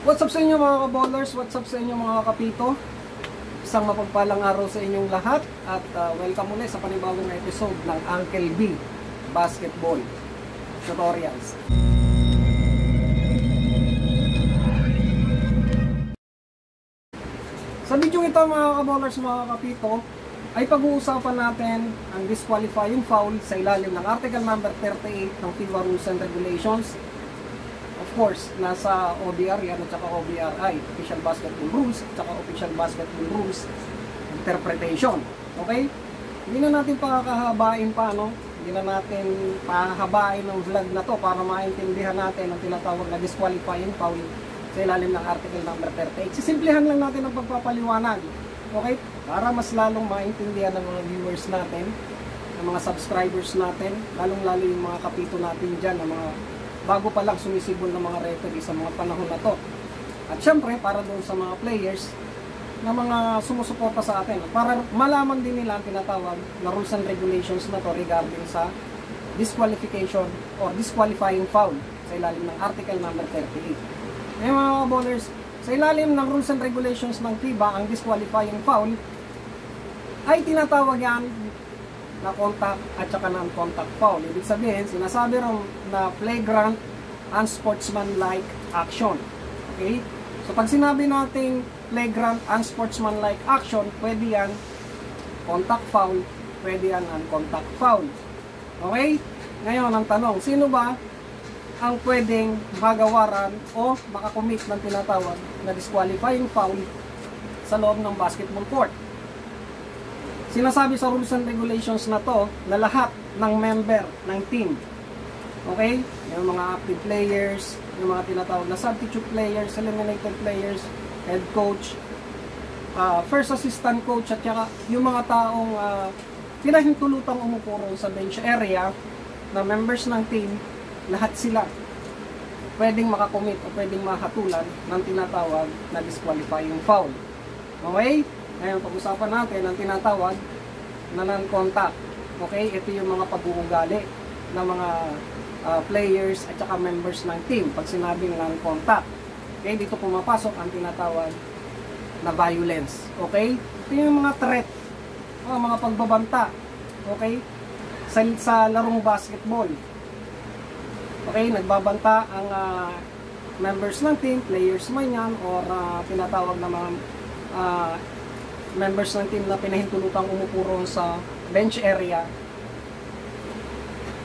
What's up sa inyo mga kaballers? What's up sa inyo mga kapito? Isang mapagpalang araw sa inyong lahat at welcome ulit sa panibagong episode ng Uncle B Basketball Tutorials. Sa video ito mga kaballers, mga kapito, ay pag-uusapan natin ang disqualifying foul sa ilalim ng Article number 38 ng FIBA Rules and Regulations. Of course, nasa OBR yan at saka OBRI, Official Basketball Rules at saka Official Basketball Rules Interpretation. Okay? Hindi na natin pakakahabain pa, no? Hindi na natin pahabain ng vlog na to para maintindihan natin ang tinatawag na disqualifying foul sa ilalim ng Article number 38. Sisimplihan lang natin ang pagpapaliwanag. Okay? Para mas lalong maintindihan ng mga viewers natin, ng mga subscribers natin, lalong-lalo yung mga kapito natin dyan, ng mga bago pa lang sumisibol ng mga referee sa mga panahon na to. At syempre, para doon sa mga players na mga sumusuporta sa atin, para malaman din nila ang tinatawag na rules and regulations na to regarding sa disqualification or disqualifying foul sa ilalim ng Article number 38. Ngayon mga ballers, sa ilalim ng rules and regulations ng FIBA, ang disqualifying foul ay tinatawag yan na contact at saka non-contact foul. Ibig sabihin, sinasabi rin na flagrant, unsportsmanlike action. Okay? So pag sinabi nating flagrant, unsportsmanlike action, pwede yan contact foul, pwede yan non-contact foul. Okay? Ngayon, ang tanong, sino ba ang pwedeng magawaran o makakommit ng tinatawag na disqualifying foul sa loob ng basketball court? Sinasabi sa rules and regulations na to na lahat ng member ng team, okay, yung mga active players, yung mga tinatawag na substitute players, eliminated players, head coach, first assistant coach, at saka yung mga taong pinahintulutang umupuro sa bench area na members ng team, lahat sila pwedeng makakommit o pwedeng mahatulan ng tinatawag na disqualifying foul. Okay? Ngayon, pag-usapan natin ang tinatawag na non-contact. Okay? Ito yung mga pag-uugali ng mga players at saka members ng team pag sinabing non-contact. Okay? Dito pumapasok ang tinatawag na violence. Okay? Ito yung mga threat, mga pagbabanta. Okay? Sa larong basketball. Okay? Nagbabanta ang members ng team, players man yan, or tinatawag na mga members ng team na pinahintulutang umupuro sa bench area,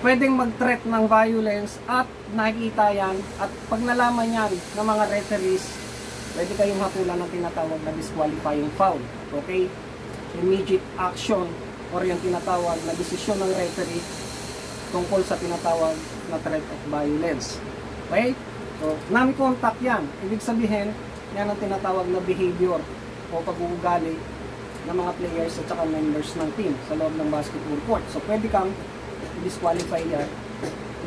pwedeng mag-threat ng violence at nakikita yan, at pag nalaman yan ng mga referees, pwede kayong hatulan ng tinatawag na disqualifying foul. Okay? Immediate action or yung tinatawag na desisyon ng referee tungkol sa tinatawag na threat of violence. Okay? So, non-contact yan. Ibig sabihin, yan ang tinatawag na behavior o pag-uugali ng mga players at saka members ng team sa loob ng basketball court. So, pwede kang disqualify yan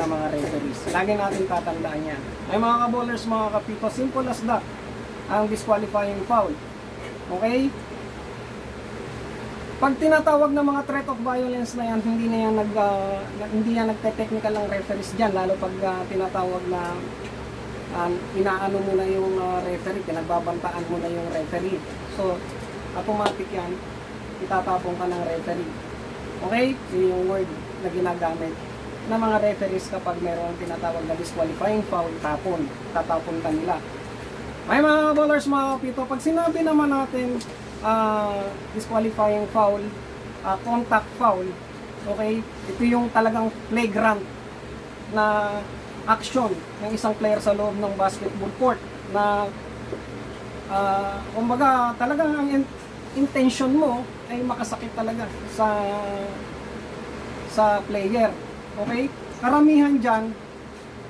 ng mga referees. Lagi natin tatandaan yan. Ay mga kaballers, mga kapito, simple as that ang disqualifying foul. Okay? Pag tinatawag ng mga threat of violence na yan, hindi yan nagte-technical ng referees dyan, lalo pag tinatawag na inaano mo na yung referee, pinagbabantaan mo na yung referee. So, automatic yan, itatapong ka ng referee. Okay? Yun yung word na ginagamit ng mga referees kapag mayroong tinatawag na disqualifying foul, tatapon ka nila. May mga ballers, mga kapito, pag sinabi naman natin disqualifying foul, contact foul, okay? Ito yung talagang flagrant na action ng isang player sa loob ng basketball court na kumbaga talagang ang intention mo ay makasakit talaga sa player. Okay? Karamihan dyan,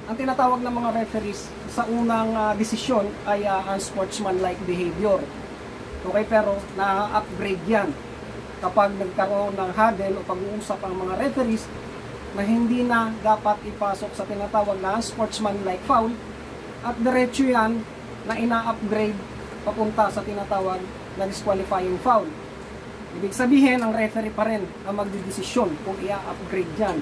ang tinatawag ng mga referees sa unang desisyon ay unsportsmanlike behavior. Okay? Pero na-upgrade yan kapag nagkaroon ng huddle o pag-uusap ang mga referees na hindi na dapat ipasok sa tinatawag na unsportsmanlike foul, at diretso yan na ina-upgrade papunta sa tinatawag na disqualifying foul. Ibig sabihin, ang referee pa rin ang magdidesisyon kung i-upgrade yan.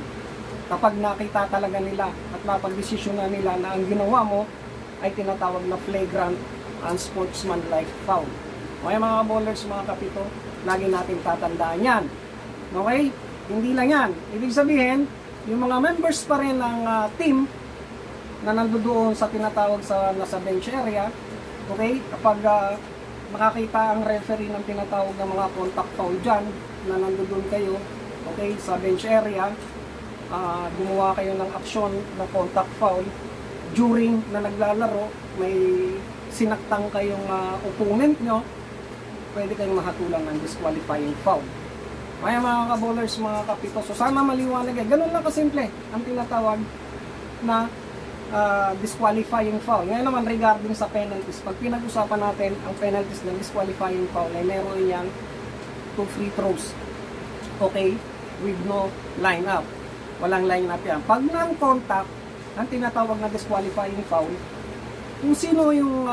Kapag nakita talaga nila at napag-desisyon na nila na ang ginawa mo ay tinatawag na flagrant unsportsmanlike foul. Okay mga bowlers, mga kapito, lagi natin tatandaan yan. Okay? Hindi lang yan. Ibig sabihin, yung mga members pa rin ng team na nandoon sa tinatawag sa nasa bench area, okay? Kapag makakita ang referee ng tinatawag na mga contact foul dyan, na nandoon kayo, okay, sa bench area, gumawa kayo ng aksyon na contact foul, during na naglalaro, may sinaktang kayong opponent nyo, pwede kayong mahatulang ng disqualifying foul. Kaya mga ka-bowlers, mga kapito, so sana maliwanag eh. Ganun lang kasimple ang tinatawag na disqualifying foul. Ngayon naman regarding sa penalties, pag pinag-usapan natin ang penalties ng disqualifying foul, ay meron yan 2 free throws. Okay? With no line-up. Walang line-up yan. Pag non-contact, ang tinatawag na disqualifying foul, kung sino yung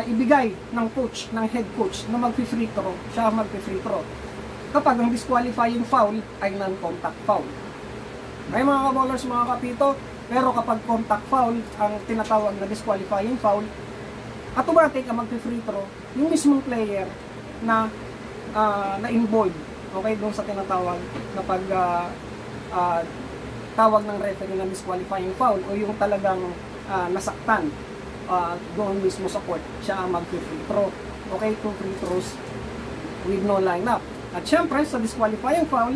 ibigay ng coach, ng head coach na mag-free throw, siya mag-free throw. Kapag ang disqualifying foul ay non-contact foul. Ay mga ka-bowlers, mga kapito, pero kapag contact foul, ang tinatawag na disqualifying foul, automatic ang mag-free throw yung mismong player na na-involved, okay, doon sa tinatawag na pag tawag ng referee na disqualifying foul o yung talagang nasaktan doon mismo sa court, siya ang mag-free throw. Okay, 2 free throws with no lineup. At syempre, sa disqualifying foul,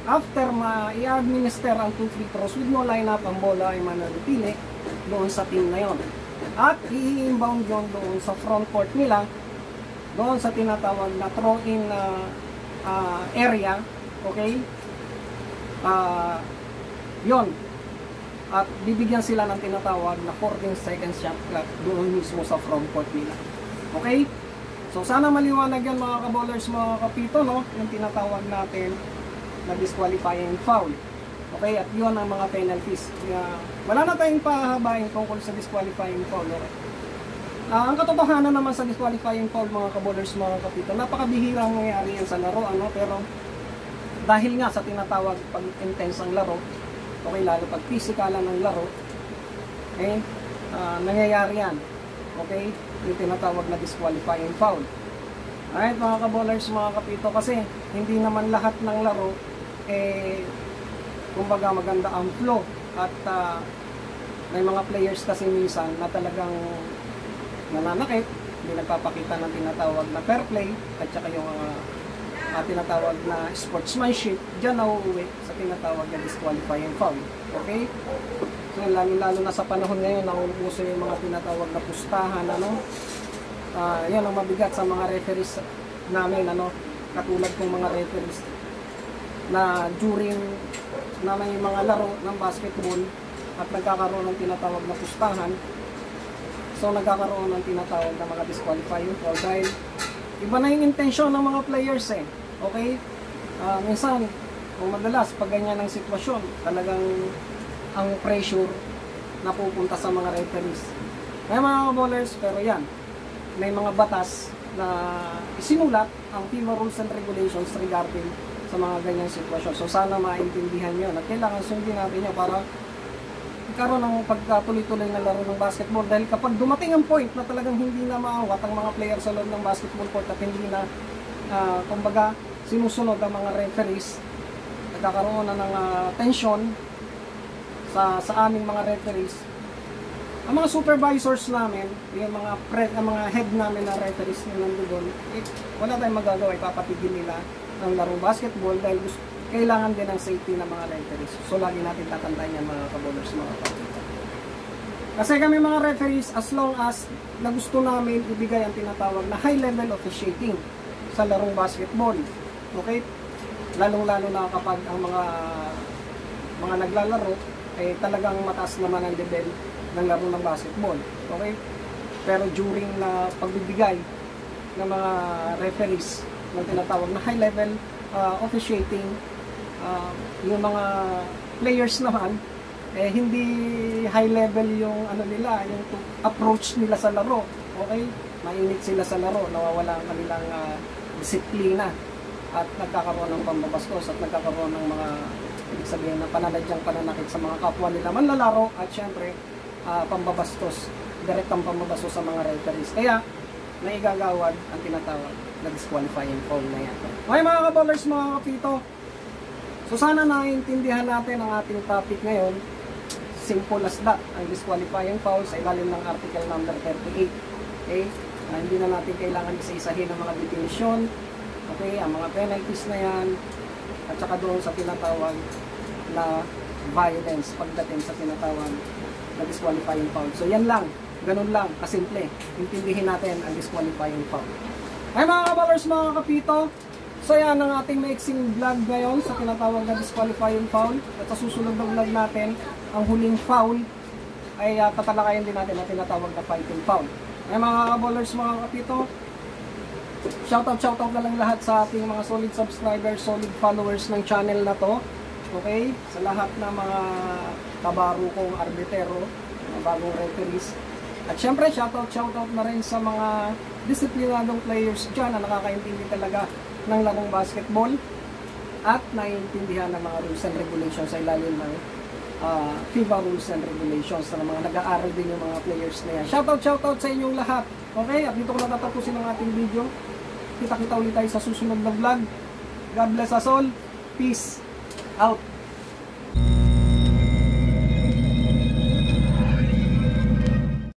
after i-administer ang 2 free throws with no lineup, ang bola ay mananatili doon sa team na yon. At i-inbound yun doon sa front court nila, doon sa tinatawag na throw-in area. Okay? Yon. At bibigyan sila ng tinatawag na 14 seconds shot clock doon mismo sa front court nila. Okay? So sana maliwanag yan mga ka-bowlers, mga kapito, no? Yung tinatawag natin na disqualifying foul. Okay? At yun ang mga penalties. Wala na tayong pahabain tungkol sa disqualifying foul. Okay? Ang katotohanan naman sa disqualifying foul, mga ka-bowlers, mga kapito, napakabihirang nangyayari yan sa laro, ano? Pero dahil nga sa tinatawag pag-intense ang laro, okay, lalo pag physikalan ng laro, okay, nangyayari yan. Okay, yung tinatawag na disqualifying foul. Alright mga ka-bowlers, mga kapito, kasi hindi naman lahat ng laro kumbaga maganda ang flow at may mga players kasi minsan na talagang nananakit, hindi nagpapakita ng tinatawag na fair play at saka yung tinatawag na sportsmanship, dyan nauuwi sa tinatawag na disqualifying foul. Okay? So lalo na sa panahon ngayon, nauuso yung mga tinatawag na pustahan, ano? Yan ang mabigat sa mga referees namin, ano? Katulad kong mga referees na during na may mga laro ng basketball at nagkakaroon ng tinatawag na pustahan, so nagkakaroon ng tinatawag na mga disqualifying foul dahil iba na yung intensyon ng mga players eh. Okay? Minsan, kung madalas, pag ganyan ang sitwasyon, talagang ang pressure na pupunta sa mga referees. May mga bowlers, pero yan, may mga batas na isinulat ang FIBA rules and regulations regarding sa mga ganyang sitwasyon. So sana maintindihan nyo na kailangan sundin natin nyo para karon ng pagkatuloy-tuloy na laro ng basketball. Dahil kapag dumating ang point na talagang hindi na maawat ang mga player sa loob ng basketball court at hindi na kumbaga sinusunod ang mga referees, nagkakaroon na ng tension sa aming mga referees. Ang mga supervisors namin, yung mga head namin na referees na nandoon, wala tayong magagawa, ipapatigil nila ang larong basketball dahil kailangan din ang safety ng mga referees. So lagi natin tatandaan yan mga ka-bowlers, mga kapatid. Kasi kami mga referees, as long as na gusto namin ibigay ang tinatawag na high level officiating sa larong basketball. Okay? Lalong-lalo na kapag ang mga naglalaro ay talagang mataas naman ang level ng laro ng basketball. Okay? Pero during na pagbibigay ng mga referees ng tinatawag na high level officiating, yung mga players naman hindi high level yung nila, yung approach nila sa laro. Okay? Mainit sila sa laro, nawawala ang kanilang disiplina at nagkakaroon ng pambabastos at nagkakaroon ng mga ibig sabihin na pananadyang pananakit sa mga kapwa nila manlalaro at syempre pambabastos, direktang pambabastos sa mga referees. Kaya, naigagawad ang tinatawag na disqualifying foul na yan. Okay mga kaballers, mga kapito, so sana naiintindihan natin ang ating topic ngayon. Simple as that, ang disqualifying foul sa ilalim ng article number 38. Okay? Hindi na natin kailangan isa-isahin ang mga definition, okay, ang mga penalties na yan, at saka doon sa tinatawag na violence pagdating sa tinatawag na disqualifying foul. So yan lang, ganun lang, kasimple. Intindihin natin ang disqualifying foul. Ay mga kaballers, mga kapito, so yan ang ating maiksing vlog ngayon sa tinatawag na disqualifying foul. At sa susunod na vlog natin, ang huling foul ay tatalakayin din natin ang tinatawag na fighting foul. Ay mga kaballers, mga kapito, shoutout na lang lahat sa ating mga solid subscribers, solid followers ng channel na to. Okay? Sa lahat ng mga kabaro kong arbitero, mga bagong referees. At syempre, shoutout na rin sa mga disiplinadong players dyan na nakakaintindi talaga ng larong basketball at naiintindihan ng mga rules and regulations sa ilalim ng FIBA rules and regulations na mga nag-aaral din yung mga players na yan. Shoutout sa inyong lahat. Okay? At dito ko natatapusin ang ating video. Kita-kita ulit tayo sa susunod na vlog. God bless us all. Peace out.